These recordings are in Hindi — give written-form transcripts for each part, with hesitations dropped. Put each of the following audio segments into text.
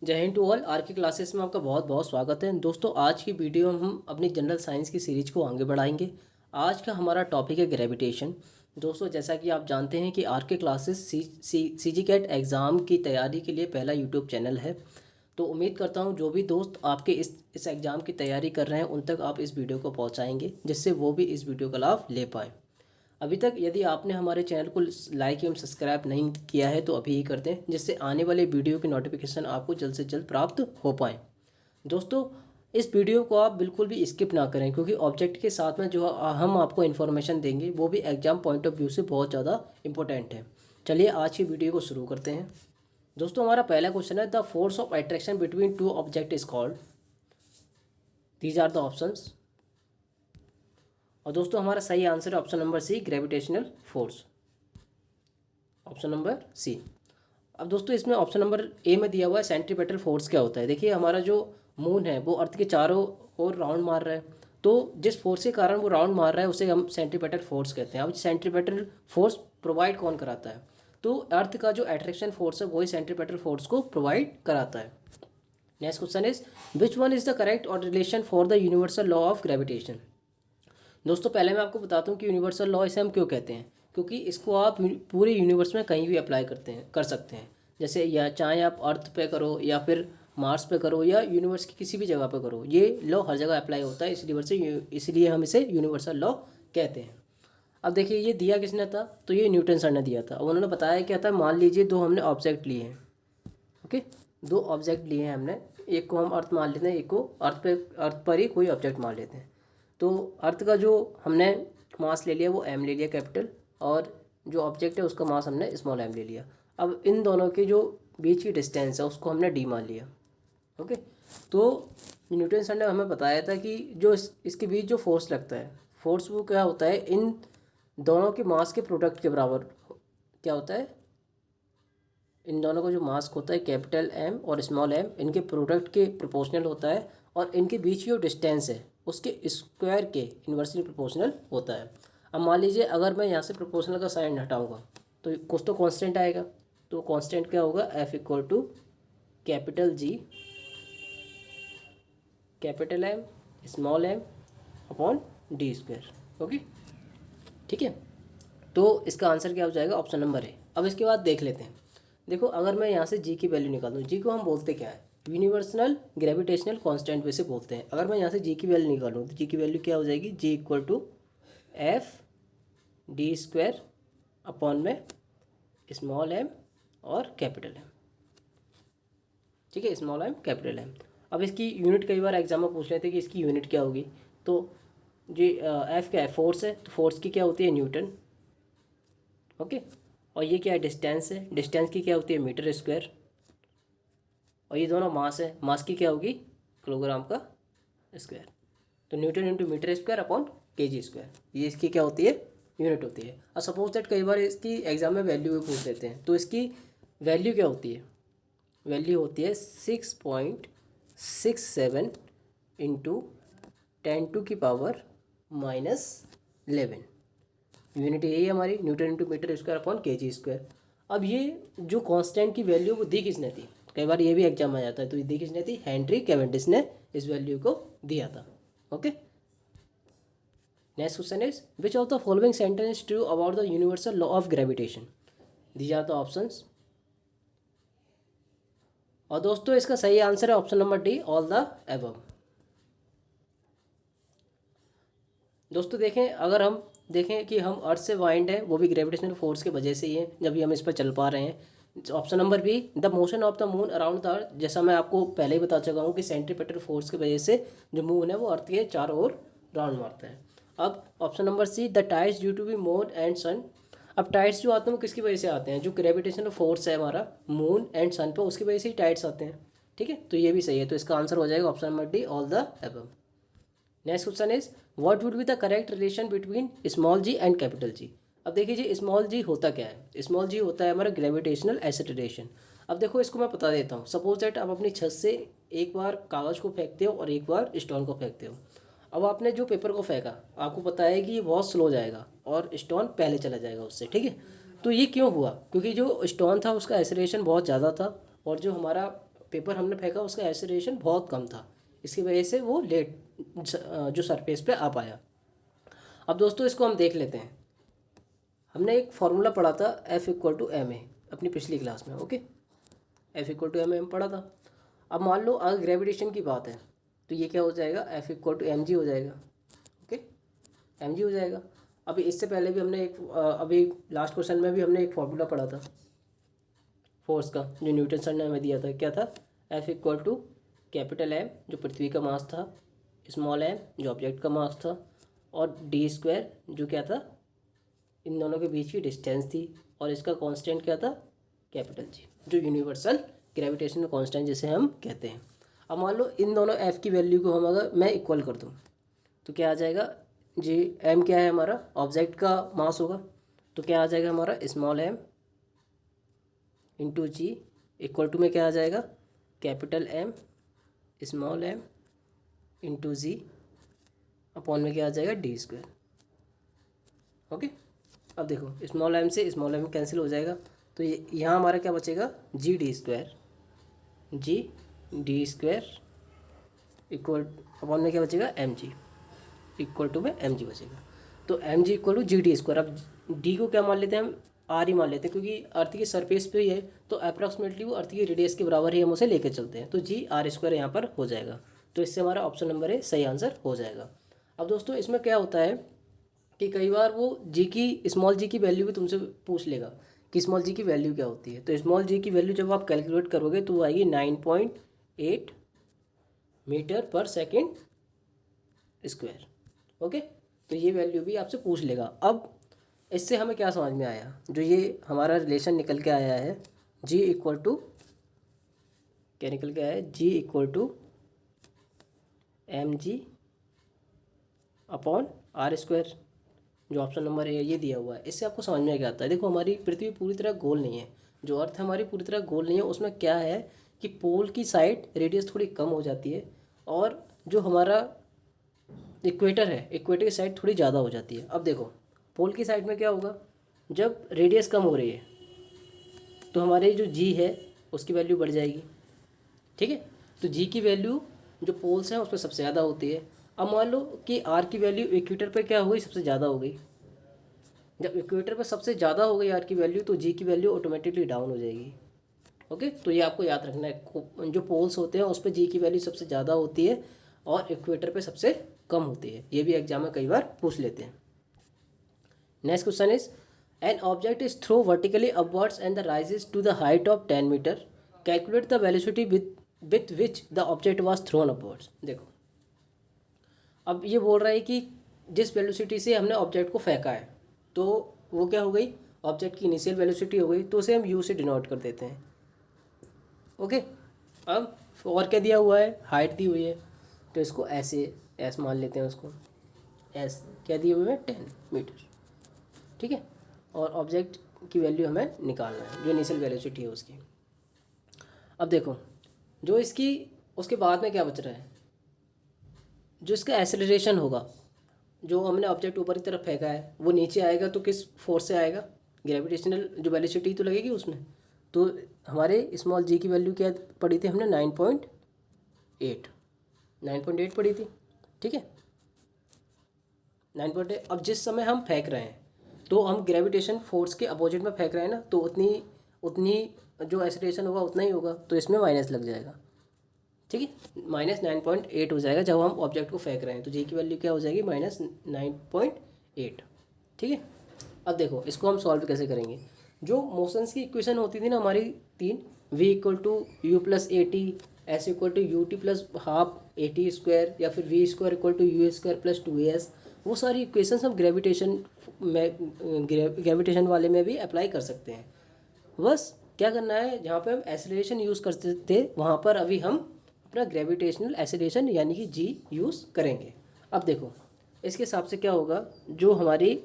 जय हिंद टू ऑल। आर के क्लासेस में आपका बहुत बहुत स्वागत है दोस्तों। आज की वीडियो में हम अपनी जनरल साइंस की सीरीज को आगे बढ़ाएंगे। आज का हमारा टॉपिक है ग्रेविटेशन। दोस्तों, जैसा कि आप जानते हैं कि आर के क्लासेस सी जी कैट एग्ज़ाम की तैयारी के लिए पहला यूट्यूब चैनल है। तो उम्मीद करता हूं जो भी दोस्त आपके इस एग्ज़ाम की तैयारी कर रहे हैं उन तक आप इस वीडियो को पहुंचाएंगे, जिससे वो भी इस वीडियो का लाभ ले पाएँ। अभी तक यदि आपने हमारे चैनल को लाइक एवं सब्सक्राइब नहीं किया है तो अभी ही कर दें, जिससे आने वाले वीडियो की नोटिफिकेशन आपको जल्द से जल्द प्राप्त हो पाए। दोस्तों, इस वीडियो को आप बिल्कुल भी स्किप ना करें, क्योंकि ऑब्जेक्ट के साथ में जो हम आपको इन्फॉर्मेशन देंगे वो भी एग्जाम पॉइंट ऑफ व्यू से बहुत ज़्यादा इंपॉर्टेंट है। चलिए आज की वीडियो को शुरू करते हैं। दोस्तों, हमारा पहला क्वेश्चन है, the force of attraction between two object is called. These are the options. और दोस्तों, हमारा सही आंसर है option number C, gravitational force. Option number C. अब दोस्तों, इसमें ऑप्शन नंबर ए में दिया हुआ है सेंट्रीपेटल फोर्स क्या होता है। देखिए, हमारा जो मून है वो अर्थ के चारों ओर राउंड मार रहा है, तो जिस फोर्स के कारण वो राउंड मार रहा है उसे हम सेंट्रीपेटल फोर्स कहते हैं। अब सेंट्रीपेटल फोर्स प्रोवाइड कौन कराता है? तो अर्थ का जो अट्रैक्शन फोर्स है वही सेंट्रीपेटल फोर्स को प्रोवाइड कराता है। Next question is, which one is the correct और relation for the universal law of gravitation. दोस्तों, पहले मैं आपको बताता हूँ कि यूनिवर्सल लॉ इसे हम क्यों कहते हैं। क्योंकि इसको आप पूरे यूनिवर्स में कहीं भी अप्लाई कर सकते हैं। जैसे या चाहे आप अर्थ पे करो या फिर मार्स पे करो या यूनिवर्स की किसी भी जगह पे करो, ये लॉ हर जगह अप्लाई होता है। इसलिए हम इसे यूनिवर्सल लॉ कहते हैं। अब देखिए, ये दिया किसने था? तो ये न्यूटन सर ने दिया था। उन्होंने बताया क्या था, मान लीजिए दो हमने ऑब्जेक्ट लिए हैं। ओके, दो ऑब्जेक्ट लिए हैं हमने। एक को हम अर्थ मान लेते हैं, एक को अर्थ पर ही कोई ऑब्जेक्ट मान लेते हैं। तो अर्थ का जो हमने मास ले लिया वो एम ले लिया कैपिटल, और जो ऑब्जेक्ट है उसका मास हमने स्मॉल एम ले लिया। अब इन दोनों के जो बीच की डिस्टेंस है उसको हमने डी मान लिया। ओके, तो न्यूटन सर ने हमें बताया था कि जो इसके बीच जो फोर्स लगता है, फोर्स वो क्या होता है, इन दोनों के मास के प्रोडक्ट के बराबर क्या होता है। इन दोनों का जो मास होता है कैपिटल एम और स्मॉल एम, इनके प्रोडक्ट के प्रोपोर्शनल होता है, और इनके बीच की जो डिस्टेंस है उसके स्क्वायर के इन्वर्सली प्रोपोर्शनल होता है। अब मान लीजिए अगर मैं यहाँ से प्रोपोर्शनल का साइन हटाऊंगा तो कुछ तो कांस्टेंट आएगा। तो कांस्टेंट क्या होगा, F equal to capital G capital M small m upon d square. Okay, ठीक है। तो इसका आंसर क्या हो जाएगा, ऑप्शन नंबर ए। अब इसके बाद देख लेते हैं। देखो, अगर मैं यहाँ से जी की वैल्यू निकाल दूँ, जी को हम बोलते क्या है, यूनिवर्सल ग्रेविटेशनल कांस्टेंट वैसे बोलते हैं। अगर मैं यहाँ से जी की वैल्यू निकालूँ तो जी की वैल्यू क्या हो जाएगी, G equal to F D square upon में स्मॉल एम और कैपिटल एम। ठीक है, स्मॉल एम कैपिटल एम। अब इसकी यूनिट कई बार एग्जाम में पूछ रहे थे कि इसकी यूनिट क्या होगी। तो जी एफ क्या है, फोर्स है, तो फोर्स की क्या होती है, न्यूटन। ओके, और ये क्या है, डिस्टेंस है, डिस्टेंस की क्या होती है, मीटर स्क्वायर। और ये दोनों मास है, मास की क्या होगी, किलोग्राम का स्क्वायर। तो newton into metre square upon kg square, ये इसकी क्या होती है, यूनिट होती है। और सपोज दैट कई बार इसकी एग्जाम में वैल्यू भी पूछ देते हैं, तो इसकी वैल्यू क्या होती है, वैल्यू होती है 6.67 इंटू 10⁻⁻11। यूनिट यही है हमारी, newton into metre square upon kg square. अब ये जो कांस्टेंट की वैल्यू वो दी किसने थी, कई बार ये भी एग्जाम आ जाता है, तो ये दी किसने थी, हेनरी कैवेंडिश ने इस वैल्यू को दिया था। Okay, next question is, which of the following sentence is true about the universal law of gravitation. These are the options. और दोस्तों, इसका सही आंसर है option number D, all the above. दोस्तों देखें, अगर हम देखें कि हम अर्थ से वाइंड है वो भी ग्रेविटेशनल फोर्स की वजह से ही है, जब भी हम इस पर चल पा रहे हैं। Option number B, the motion of the moon around the earth. जैसा मैं आपको पहले ही बता चुका हूँ कि सेंट्रीपेटल फोर्स की वजह से जो मून है वो अर्थ के चारों ओर राउंड मारता है। अब option number C, the tides due to be moon and sun. अब टाइड्स जो आते हैं वो किसकी वजह से आते हैं, जो ग्रेविटेशनल फोर्स है हमारा मून एंड सन पे, उसकी वजह से ही टाइड्स आते हैं। ठीक है, तो ये भी सही है, तो इसका आंसर हो जाएगा option number D, all the above. Next question is, what would be the correct relation between small g and capital G. अब देखिए जी, स्मॉल जी होता क्या है, स्मॉल जी होता है हमारा ग्रेविटेशनल एक्सेलरेशन। अब देखो, इसको मैं बता देता हूँ। सपोज दैट आप अपनी छत से एक बार कागज़ को फेंकते हो और एक बार स्टोन को फेंकते हो। अब आपने जो पेपर को फेंका, आपको पता है कि ये बहुत स्लो जाएगा और स्टोन पहले चला जाएगा उससे। ठीक है, तो ये क्यों हुआ, क्योंकि जो स्टोन था उसका एक्सेलरेशन बहुत ज़्यादा था, और जो हमारा पेपर हमने फेंका उसका एक्सेलरेशन बहुत कम था, इसकी वजह से वो लेट जो सरफेस पे आ पाया। अब दोस्तों इसको हम देख लेते हैं। हमने एक फार्मूला पढ़ा था F=ma अपनी पिछली क्लास में। ओके, F=ma पढ़ा था। अब मान लो अगर ग्रेविटेशन की बात है तो ये क्या हो जाएगा, F=mg हो जाएगा। ओके, mg हो जाएगा। अभी इससे पहले भी हमने अभी लास्ट क्वेश्चन में भी हमने एक फार्मूला पढ़ा था फोर्स का, जो न्यूटन सर ने हमें दिया था। क्या था, F=M जो पृथ्वी का मास था, m जो ऑब्जेक्ट का मास था, और d² जो क्या था, इन दोनों के बीच की डिस्टेंस थी, और इसका कांस्टेंट क्या था, G, जो यूनिवर्सल ग्रेविटेशनल कांस्टेंट जिसे हम कहते हैं। अब मान लो इन दोनों f की वैल्यू को हम अगर मैं इक्वल कर दूँ तो क्या आ जाएगा, जी m क्या है हमारा, ऑब्जेक्ट का मास होगा, तो क्या आ जाएगा हमारा m into g equal to में क्या आ जाएगा, M m into g upon में क्या आ जाएगा, d²। ओके, अब देखो m से m कैंसिल हो जाएगा, तो ये यहाँ हमारा क्या बचेगा, d² इक्वल अपॉन में क्या बचेगा, mg इक्वल टू में mg बचेगा। तो mg इक्वल टू g_d²। अब d को क्या मान लेते हैं हम, r ही मान लेते हैं, क्योंकि अर्थ की सरफेस पे ही है तो अप्रॉक्सीमेटली वो अर्थ की रेडियस के बराबर ही हम उसे लेके चलते हैं, तो g r² यहाँ पर हो जाएगा। तो इससे हमारा ऑप्शन नंबर ए सही आंसर हो जाएगा। अब दोस्तों इसमें क्या होता है कि कई बार वो स्मॉल जी की वैल्यू भी तुमसे पूछ लेगा कि स्मॉल जी की वैल्यू क्या होती है। तो स्मॉल जी की वैल्यू जब आप कैलकुलेट करोगे तो वो आएगी 9.8 मीटर पर सेकेंड स्क्वायर। ओके, तो ये वैल्यू भी आपसे पूछ लेगा। अब इससे हमें क्या समझ में आया, जो ये हमारा रिलेशन निकल के आया है, g इक्वल टू क्या निकल के आया है, g इक्वल टू mg अपॉन r², जो ऑप्शन नंबर ए ये दिया हुआ है। इससे आपको समझ में क्या आता है, देखो हमारी पृथ्वी पूरी तरह गोल नहीं है, जो अर्थ हमारी पूरी तरह गोल नहीं है, उसमें क्या है कि पोल की साइड रेडियस थोड़ी कम हो जाती है, और जो हमारा इक्वेटर है, इक्वेटर की साइड थोड़ी ज़्यादा हो जाती है। अब देखो पोल की साइड में क्या होगा, जब रेडियस कम हो रही है तो हमारे जो जी है उसकी वैल्यू बढ़ जाएगी। ठीक है, तो जी की वैल्यू जो पोल्स हैं उस पर सबसे ज़्यादा होती है। अब मान लो कि आर की वैल्यू इक्वेटर पर क्या हो गई, सबसे ज़्यादा हो गई। जब इक्वेटर पर सबसे ज़्यादा हो गई आर की वैल्यू तो जी की वैल्यू ऑटोमेटिकली डाउन हो जाएगी। ओके, तो ये आपको याद रखना है, जो पोल्स होते हैं उस पर जी की वैल्यू सबसे ज़्यादा होती है और इक्वेटर पे सबसे कम होती है। ये भी एग्जाम में कई बार पूछ लेते हैं। Next question is, an object is throw vertically upwards and the rises to the height of 10 metre, calculate the velocity with which the object was thrown upwards. देखो अब ये बोल रहा है कि जिस वेलोसिटी से हमने ऑब्जेक्ट को फेंका है तो वो क्या हो गई, ऑब्जेक्ट की इनिशियल वेलोसिटी हो गई, तो उसे हम यू से डिनोट कर देते हैं। ओके, अब और क्या दिया हुआ है, हाइट दी हुई है, तो इसको ऐसे एस मान लेते हैं, उसको एस क्या दिए हुए हैं, 10 मीटर। ठीक है, और ऑब्जेक्ट की वैल्यू हमें निकालना है, जो इनिशियल वेलोसिटी है उसकी। अब देखो जो इसकी उसके बाद में क्या बच रहा है, जो इसका एक्सेलरेशन होगा, जो हमने ऑब्जेक्ट ऊपर की तरफ फेंका है वो नीचे आएगा तो किस फोर्स से आएगा, ग्रेविटेशनल जो वेलोसिटी तो लगेगी उसमें। तो हमारे स्मॉल जी की वैल्यू क्या पड़ी थी हमने, 9.8 पड़ी थी। ठीक है, 9.8। अब जिस समय हम फेंक रहे हैं तो हम ग्रेविटेशन फोर्स के अपोजिट में फेंक रहे हैं ना, तो उतनी जो एक्सेलरेशन होगा उतना ही होगा, तो इसमें माइनस लग जाएगा। ठीक है, -9.8 हो जाएगा जब हम ऑब्जेक्ट को फेंक रहे हैं, तो जी की वैल्यू क्या हो जाएगी, -9.8। ठीक है, अब देखो इसको हम सॉल्व कैसे करेंगे। जो मोशंस की इक्वेशन होती थी ना हमारी 3, v equal to u plus a t, s equal to u t plus half a t square, या फिर v square equal to u square plus 2as, वो सारी इक्वेशंस हम ग्रेविटेशन वाले में भी अप्लाई कर सकते हैं। बस क्या करना है, जहाँ पे हम एक्सेलरेशन यूज़ करते थे वहाँ पर अभी हम अपना ग्रेविटेशनल एक्सेलरेशन यानी कि जी यूज़ करेंगे। अब देखो इसके हिसाब से क्या होगा, जो हमारी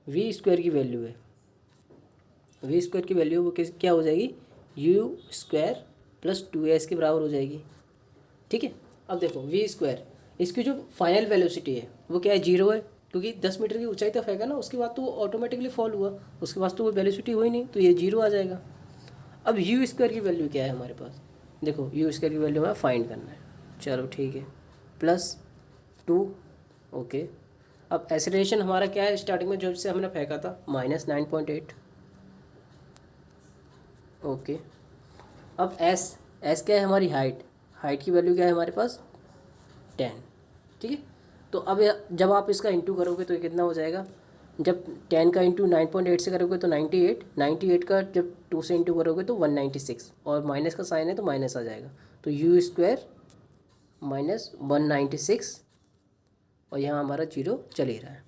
वी स्क्वायर की वैल्यू है, वी स्क्वायर की वैल्यू वो क्या हो जाएगी, यू स्क्वायर प्लस 2as के बराबर हो जाएगी। ठीक है, अब देखो वी स्क्वायर, इसकी जो फाइनल वेलोसिटी है वो क्या है, 0 है, क्योंकि 10 मीटर की ऊंचाई तक फेंका ना, उसके बाद तो वो ऑटोमेटिकली फॉल हुआ, उसके बाद तो वो वेलोसिटी हुई नहीं, तो ये 0 आ जाएगा। अब यू स्क्वायर की वैल्यू क्या है हमारे पास, देखो यू स्क्वायर की वैल्यू हमें फाइंड करना है, चलो ठीक है, +2। ओके, अब एसिलेशन हमारा क्या है, स्टार्टिंग में जो से हमने फेंका था -9.8। ओके, अब एस एस क्या है हमारी हाइट, हाइट की वैल्यू क्या है हमारे पास 10। ठीक है, तो अब जब आप इसका इंटू करोगे तो ये कितना हो जाएगा, जब 10 का इंटू 9.8 से करोगे तो 98, 98 का जब 2 से इंटू करोगे तो 196, और माइनस का साइन है तो माइनस आ जाएगा, तो यू स्क्वायर -196, और यहाँ हमारा जीरो चल ही रहा है,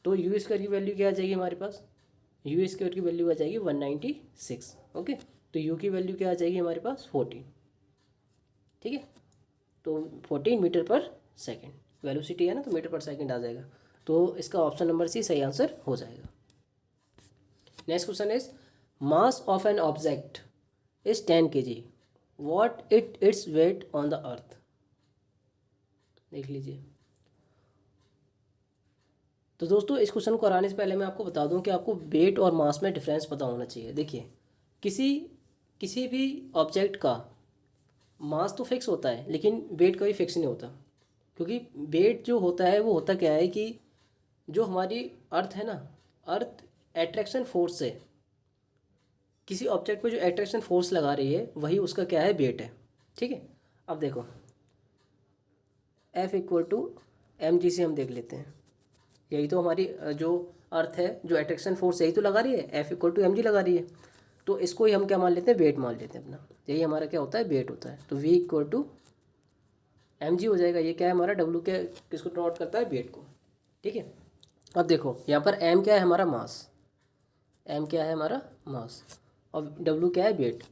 तो यू स्क्वायर की वैल्यू क्या आ जाएगी हमारे पास, यू स्क्वायर की वैल्यू आ जाएगी 196। ओके, तो यू की वैल्यू क्या आ जाएगी हमारे पास 14। ठीक है, तो 14 मीटर पर सेकेंड, वेलोसिटी है ना तो मीटर पर सेकेंड आ जाएगा, तो इसका ऑप्शन नंबर सी सही आंसर हो जाएगा। Next question is mass of N object is 10 kg, what its weight on the अर्थ। देख लीजिए, तो दोस्तों इस क्वेश्चन को कराने से पहले मैं आपको बता दूं कि आपको वेट और मास में डिफरेंस पता होना चाहिए। देखिए, किसी किसी भी ऑब्जेक्ट का मास तो फिक्स होता है लेकिन वेट कभी फिक्स नहीं होता, क्योंकि वेट जो होता है वो होता क्या है कि जो हमारी अर्थ है ना, अर्थ एट्रैक्शन फोर्स से किसी ऑब्जेक्ट पे जो एट्रैक्शन फोर्स लगा रही है वही उसका क्या है, वेट है। ठीक है, अब देखो F=mg से हम देख लेते हैं, यही तो हमारी जो अर्थ है जो एट्रैक्शन फोर्स यही तो लगा रही है, F=mg लगा रही है, तो इसको ही हम क्या मान लेते हैं, वेट मान लेते हैं अपना, यही हमारा क्या होता है, वेट होता है, तो V=mg हो जाएगा। ये क्या है हमारा, W क्या किसको नोट करता है, वेट को। ठीक है, अब देखो यहाँ पर M क्या है हमारा, मास, M क्या है हमारा मास, और W क्या है, वेट।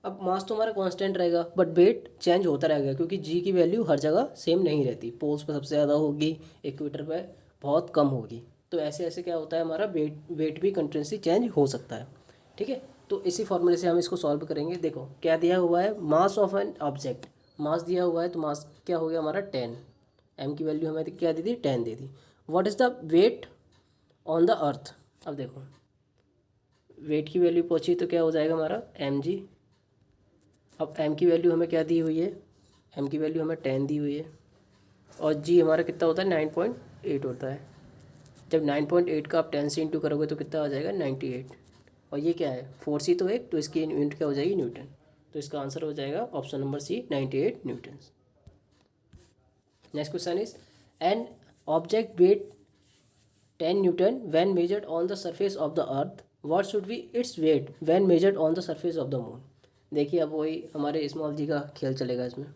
अब मास तो हमारा कांस्टेंट रहेगा बट वेट चेंज होता रहेगा, क्योंकि जी की वैल्यू हर जगह सेम नहीं रहती, पोल्स पर सबसे ज़्यादा होगी, इक्वेटर पे बहुत कम होगी, तो ऐसे ऐसे क्या होता है हमारा वेट भी कंटिन्यूसली चेंज हो सकता है। ठीक है, तो इसी फॉर्मूले से हम इसको सॉल्व करेंगे। देखो क्या दिया हुआ है, मास ऑफ एन ऑब्जेक्ट, मास दिया हुआ है तो मास क्या हो गया हमारा 10, एम की वैल्यू हमें क्या दे दी, 10 दे दी। What is the weight on the earth, अब देखो वेट की वैल्यू पहुंची तो क्या हो जाएगा हमारा mg। अब m की वैल्यू हमें क्या दी हुई है, m की वैल्यू हमें 10 दी हुई है, और g हमारा कितना होता है, 9.8 होता है। जब 9.8 का आप 10 से इंटू करोगे तो कितना आ जाएगा, 98, और ये क्या है, फोर्स ही तो एक, तो इसकी यूनिट क्या हो जाएगी, न्यूटन, तो इसका आंसर हो जाएगा option number C, 98 newton. Next question is an object weight 10 Newton when measured on the surface of the earth, what should be its weight when measured on the surface of the moon। देखिए अब वही हमारे स्मॉल जी का खेल चलेगा इसमें।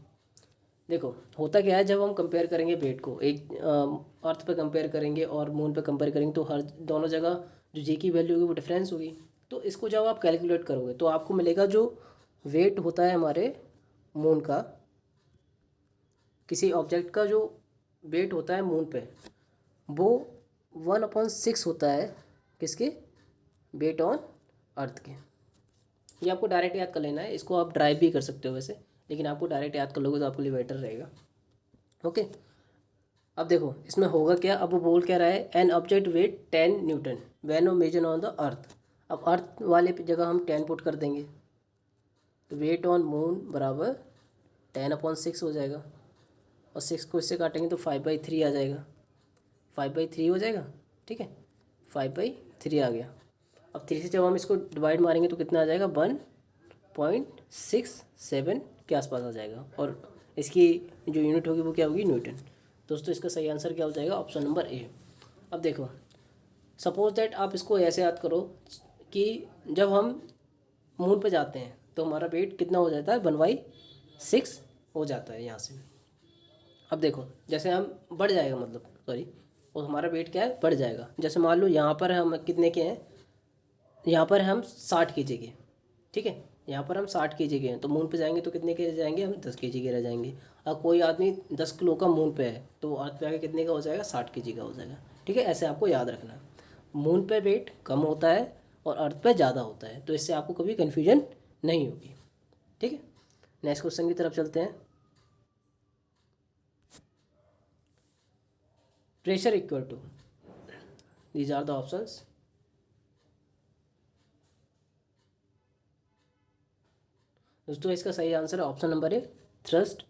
देखो होता क्या है, जब हम कंपेयर करेंगे वेट को, एक अर्थ पे कंपेयर करेंगे और मून पे कंपेयर करेंगे, तो हर दोनों जगह जो जी की वैल्यू होगी वो डिफरेंस होगी, तो इसको जब आप कैलकुलेट करोगे तो आपको मिलेगा जो वेट होता है हमारे मून का, किसी ऑब्जेक्ट का जो वेट होता है मून पे, वो 1/6 होता है किसके, वेट ऑन अर्थ के। ये आपको डायरेक्ट याद कर लेना है, इसको आप ड्राइव भी कर सकते हो वैसे, लेकिन आपको डायरेक्ट याद कर लोगे तो आपके लिए बेटर रहेगा। ओके, अब देखो इसमें होगा क्या, अब वो बोल क्या रहा है, an object weight 10 newton when ओ मेजर ऑन द अर्थ। अब अर्थ वाले जगह हम 10 पुट कर देंगे, तो वेट ऑन मून बराबर 10/6 हो जाएगा, और 6 को इससे काटेंगे तो 5/3 आ जाएगा, 5/3 हो जाएगा। ठीक है, 5/3 आ गया। अब 3 से जब हम इसको डिवाइड मारेंगे तो कितना आ जाएगा, 1.67 के आसपास आ जाएगा, और इसकी जो यूनिट होगी वो क्या होगी, न्यूटन। दोस्तों इसका सही आंसर क्या हो जाएगा, ऑप्शन नंबर ए। अब देखो सपोज दैट आप इसको ऐसे याद करो कि जब हम मून पे जाते हैं तो हमारा वेट कितना हो जाता है, 1/6 हो जाता है यहाँ से। अब देखो जैसे हम बढ़ जाएगा, मतलब सॉरी, और हमारा वेट क्या है, बढ़ जाएगा। जैसे मान लो यहाँ पर हम कितने के हैं, यहाँ पर हम 60 kg के, ठीक है, यहाँ पर हम 60 kg के हैं, तो मून पे जाएंगे तो कितने के रह जाएंगे, हम 10 kg के रह जाएंगे। अब कोई आदमी 10 किलो का मून पे है तो अर्थ पे आके कितने का हो जाएगा, 60 kg का हो जाएगा। ठीक है, ऐसे आपको याद रखना है, मून पे वेट कम होता है और अर्थ पे ज़्यादा होता है, तो इससे आपको कभी कन्फ्यूजन नहीं होगी। ठीक है, नेक्स्ट क्वेश्चन की तरफ चलते हैं। Pressure equal to, these are the options, दोस्तों इसका सही आंसर है option number A, thrust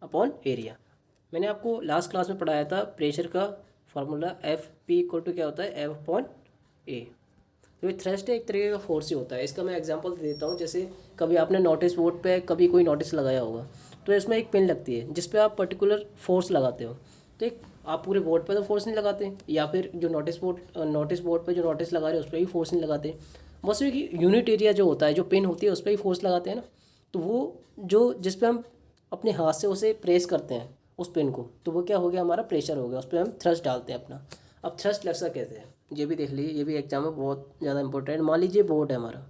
upon area. मैंने आपको लास्ट क्लास में पढ़ाया था प्रेशर का formula, F P equal to क्या होता है, एफ अपॉन ए। तो ये थ्रस्ट एक तरीके का फोर्स ही होता है। इसका मैं एग्जांपल दे देता हूँ। जैसे कभी आपने नोटिस बोर्ड पे कभी कोई नोटिस लगाया होगा, तो इसमें एक पिन लगती है जिस पे आप पर्टिकुलर फोर्स लगाते हो। तो एक आप पूरे बोर्ड पे तो फोर्स नहीं लगाते, या फिर जो नोटिस बोर्ड पे जो नोटिस लगा रहे हैं उस पर भी फोर्स नहीं लगाते, बस एक यूनिट एरिया जो होता है, जो पिन होती है उस पर ही फोर्स लगाते हैं ना। तो वो जो जिस पे हम अपने हाथ से उसे प्रेस करते हैं उस पिन को, तो वो क्या हो गया, हमारा प्रेशर हो गया, उस पर हम थ्रस्ट डालते हैं अपना। अब थ्रस्ट लक्सर कहते हैं, ये भी देख लीजिए, ये भी एग्जाम में बहुत ज़्यादा इंपॉर्टेंट। मान लीजिए बोर्ड है हमारा,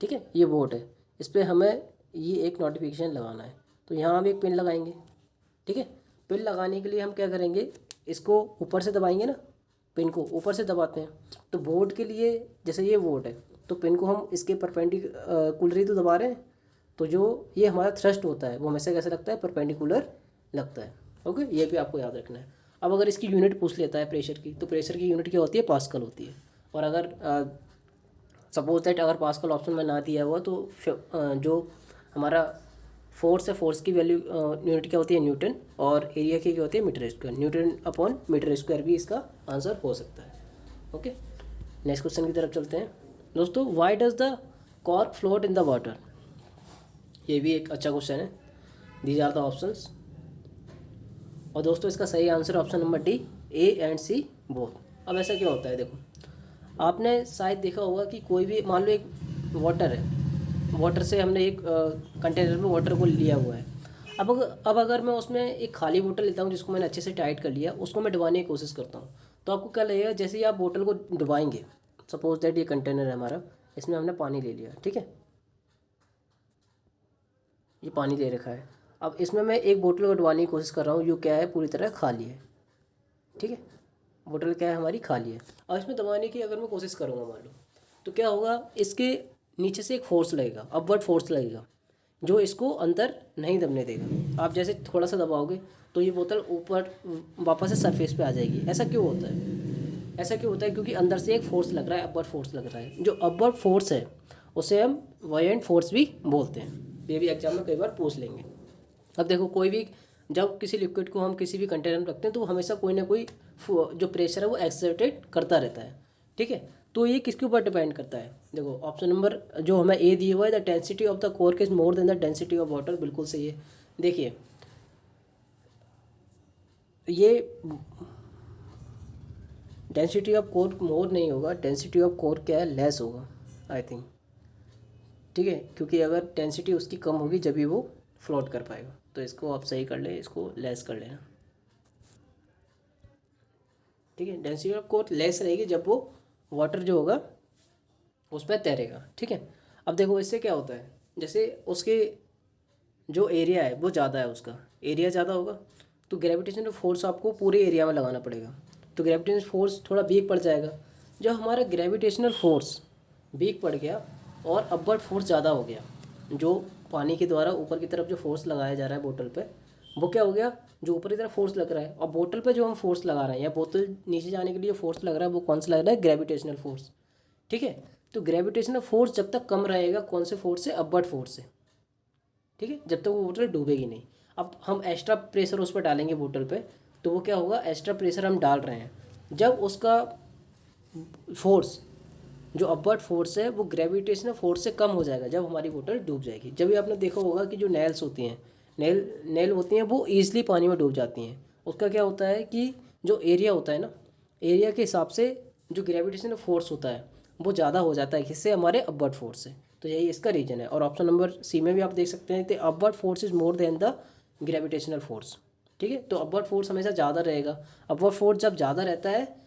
ठीक है, ये बोर्ड है, इस पर हमें ये एक नोटिफिकेशन लगाना है, तो यहाँ हम एक पिन लगाएंगे, ठीक है। पिन लगाने के लिए हम क्या करेंगे, इसको ऊपर से दबाएंगे ना, पिन को ऊपर से दबाते हैं। तो बोर्ड के लिए जैसे ये बोर्ड है, तो पिन को हम इसके परपेंडिकुलर ही तो दबा रहे हैं, तो जो ये हमारा थ्रस्ट होता है वो हमेशा कैसे लगता है, परपेंडिकुलर लगता है। ओके, ये भी आपको याद रखना है। अब अगर इसकी यूनिट पूछ लेता है प्रेशर की, तो प्रेशर की यूनिट क्या होती है, पास्कल होती है। और अगर सपोज दैट अगर पास्कल ऑप्शन में ना दिया हुआ, तो जो हमारा फोर्स है, फोर्स की वैल्यू यूनिट क्या होती है, न्यूटन, और एरिया की क्या होती है, metre square. Newton upon metre square भी इसका आंसर हो सकता है। ओके, नेक्स्ट क्वेश्चन की तरफ चलते हैं दोस्तों। Why does the cork float in the water. ये भी एक अच्छा क्वेश्चन है। दीज आर द ऑप्शंस, और दोस्तों इसका सही answer option number D, A and C both. अब ऐसा क्या होता है, देखो आपने शायद देखा होगा कि कोई भी, मान लो एक वाटर है, वाटर से हमने एक कंटेनर में वाटर को लिया हुआ है। अब अगर मैं उसमें एक खाली बोतल लेता हूँ जिसको मैंने अच्छे से टाइट कर लिया, उसको मैं डुबाने की कोशिश करता हूँ, तो आपको क्या लगेगा, जैसे ही आप बोतल को डुबाएंगे, सपोज दैट ये कंटेनर है हमारा, इसमें हमने पानी ले लिया, ठीक है, ये पानी ले रखा है। अब इसमें मैं एक बोतल को डुबाने की कोशिश कर रहा हूँ, जो क्या है, पूरी तरह खाली है, ठीक है, बोतल क्या है हमारी, खाली है। और इसमें दबाने की अगर मैं कोशिश करूँगा मान लो, तो क्या होगा, इसके नीचे से एक फोर्स लगेगा, अपवर्ड फोर्स लगेगा, जो इसको अंदर नहीं दबने देगा। आप जैसे थोड़ा सा दबाओगे तो ये बोतल ऊपर वापस से सरफेस पे आ जाएगी। ऐसा क्यों होता है, ऐसा क्यों होता है, क्योंकि अंदर से एक फोर्स लग रहा है, अपवर्ड फोर्स लग रहा है। जो अपवर्ड फोर्स है उसे हम वायलेंट फोर्स भी बोलते हैं। ये भी एग्जाम में कई बार पूछ लेंगे। अब देखो कोई भी, जब किसी लिक्विड को हम किसी भी कंटेनर में रखते हैं, तो हमेशा कोई ना कोई जो प्रेशर है वो एक्सर्टेड करता रहता है, ठीक है। तो ये किसके ऊपर डिपेंड करता है, देखो ऑप्शन नंबर जो हमें ए दिया हुआ है, the density of the cork is more than the density of water, बिल्कुल सही है। देखिए ये डेंसिटी ऑफ कोर्क मोर नहीं होगा, डेंसिटी ऑफ कोर्क क्या है, लेस होगा आई थिंक, ठीक है, क्योंकि अगर डेंसिटी उसकी कम होगी जब भी वो फ्लोट कर पाएगा। तो इसको आप सही कर लें, इसको लेस कर लेना, ठीक है। डेंसिटी ऑफ कोर्क लेस रहेगी जब वो वाटर जो होगा उस पर तैरेगा, ठीक है। अब देखो इससे क्या होता है, जैसे उसके जो एरिया है वो ज़्यादा है, उसका एरिया ज़्यादा होगा, तो ग्रेविटेशनल फोर्स आपको पूरे एरिया में लगाना पड़ेगा, तो ग्रेविटेशनल फोर्स थोड़ा वीक पड़ जाएगा। जब हमारा ग्रेविटेशनल फोर्स वीक पड़ गया और अपवर्ड फोर्स ज़्यादा हो गया, जो पानी के द्वारा ऊपर की तरफ जो फोर्स लगाया जा रहा है बोतल पे, वो क्या हो गया, जो ऊपर की तरफ फोर्स लग रहा है, और बोतल पे जो हम फोर्स लगा रहे हैं या बोतल नीचे जाने के लिए फोर्स लग रहा है, वो कौन सा लग रहा है, ग्रेविटेशनल फोर्स, ठीक है। तो ग्रेविटेशनल फोर्स जब तक कम रहेगा, कौन से फोर्स से, अपवर्ड फोर्स से, ठीक है, जब तक वो बोतल डूबेगी नहीं। अब हम एक्स्ट्रा प्रेशर उस पर डालेंगे बोतल पे, तो वो क्या होगा, एक्स्ट्रा प्रेशर हम डाल रहे हैं, जब उसका फोर्स जो अपवर्ड फोर्स है वो ग्रेविटेशनल फोर्स से कम हो जाएगा, जब हमारी बोतल डूब जाएगी। जब भी आपने देखा होगा कि जो नेल्स होती हैं, नेल होती हैं, वो ईजिली पानी में डूब जाती हैं। उसका क्या होता है कि जो एरिया होता है ना, एरिया के हिसाब से जो ग्रेविटेशनल फोर्स होता है वो ज़्यादा हो जाता है, किससे, हमारे अपवर्ड फोर्स से। तो यही इसका रीजन है। और ऑप्शन नंबर सी में भी आप देख सकते हैं कि upward force is more than the gravitational force, ठीक है। तो अपवर्ड फोर्स हमेशा ज़्यादा रहेगा। अपवर्ड फोर्स जब ज़्यादा रहता है,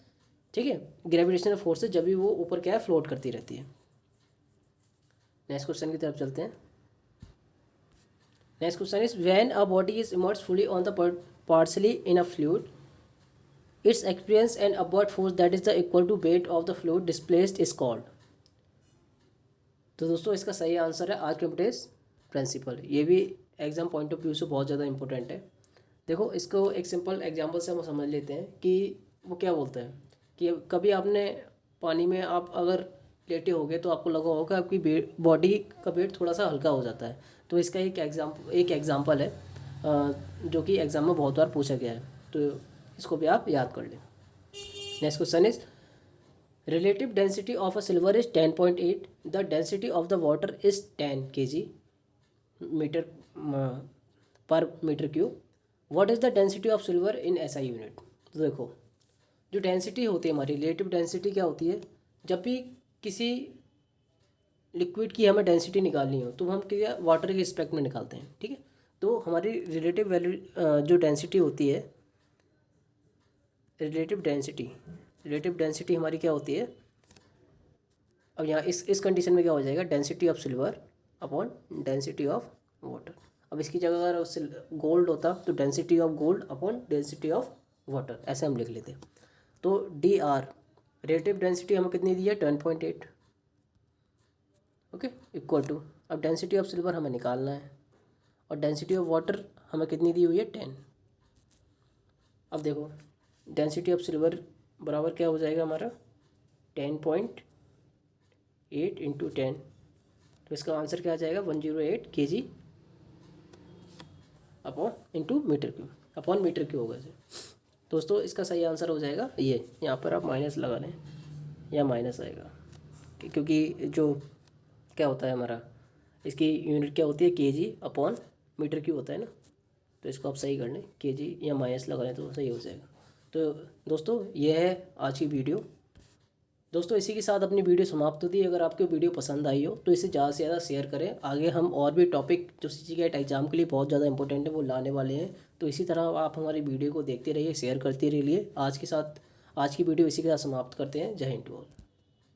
ठीक है, ग्रेविटेशनल फोर्स से, जब भी वो ऊपर क्या है, फ्लोट करती रहती है। नेक्स्ट क्वेश्चन की तरफ चलते हैं। Next question is when a body is immerse fully on the partially in a fluid, it's experience and upward force that is the equal to weight of the fluid displaced is called. तो दोस्तों इसका सही आंसर है आर्किमिडीज प्रिंसिपल। ये भी एग्जाम पॉइंट ऑफ व्यू से बहुत ज़्यादा इंपॉर्टेंट है। देखो इसको एक सिंपल एग्जांपल से हम समझ लेते हैं कि वो क्या बोलते हैं कि कभी आपने पानी में आप अगर लेटे होगे तो आपको लगा होगा आपकी बॉडी का वेट थोड़ा सा हल्का हो जाता है। तो इसका एक एग्जाम्पल है जो कि एग्ज़ाम में बहुत बार पूछा गया है, तो इसको भी आप याद कर लें। Next question is relative density of a silver is 10.8, the density of the water is 10 kg meter per meter cube, what is the density of silver in SI unit। तो देखो जो डेंसिटी होती है हमारी रिलेटिव डेंसिटी क्या होती है, जब भी किसी लिक्विड की हमें डेंसिटी निकालनी हो तो हम क्या वाटर के रिस्पेक्ट में निकालते हैं, ठीक है। तो हमारी रिलेटिव वैल्यू जो डेंसिटी होती है, रिलेटिव डेंसिटी हमारी क्या होती है। अब यहाँ इस कंडीशन में क्या हो जाएगा, density of silver upon density of water. अब इसकी जगह अगर गोल्ड होता तो density of gold upon density of water, ऐसे हम लिख लेते। तो डी आर रिलेटिव डेंसिटी हमें कितनी दी है 10.8, ओके, इक्वल टू, अब डेंसिटी ऑफ सिल्वर हमें निकालना है और डेंसिटी ऑफ वाटर हमें कितनी दी हुई है 10। अब देखो डेंसिटी ऑफ सिल्वर बराबर क्या हो जाएगा हमारा 10.8 इंटू 10, तो इसका आंसर क्या आ जाएगा 108 kg upon into metre cube, upon metre cube होगा इसे। दोस्तों इसका सही आंसर हो जाएगा ये, यहाँ पर आप माइनस लगा लें या माइनस आएगा, क्योंकि जो क्या होता है हमारा इसकी यूनिट क्या होती है केजी अपॉन मीटर क्यूब होता है ना, तो इसको आप सही कर लें केजी या माइनस लगा लें तो सही हो जाएगा। तो दोस्तों ये है आज की वीडियो। दोस्तों इसी के साथ अपनी वीडियो समाप्त होती है। अगर आपको वीडियो पसंद आई हो तो इसे ज़्यादा से ज़्यादा शेयर करें। आगे हम और भी टॉपिक जो CGCAT एग्ज़ाम के लिए बहुत ज़्यादा इंपॉर्टेंट है वो लाने वाले हैं, तो इसी तरह आप हमारी वीडियो को देखते रहिए, शेयर करते रहिए। आज की वीडियो इसी के साथ समाप्त करते हैं। जय हिंद टू ऑल।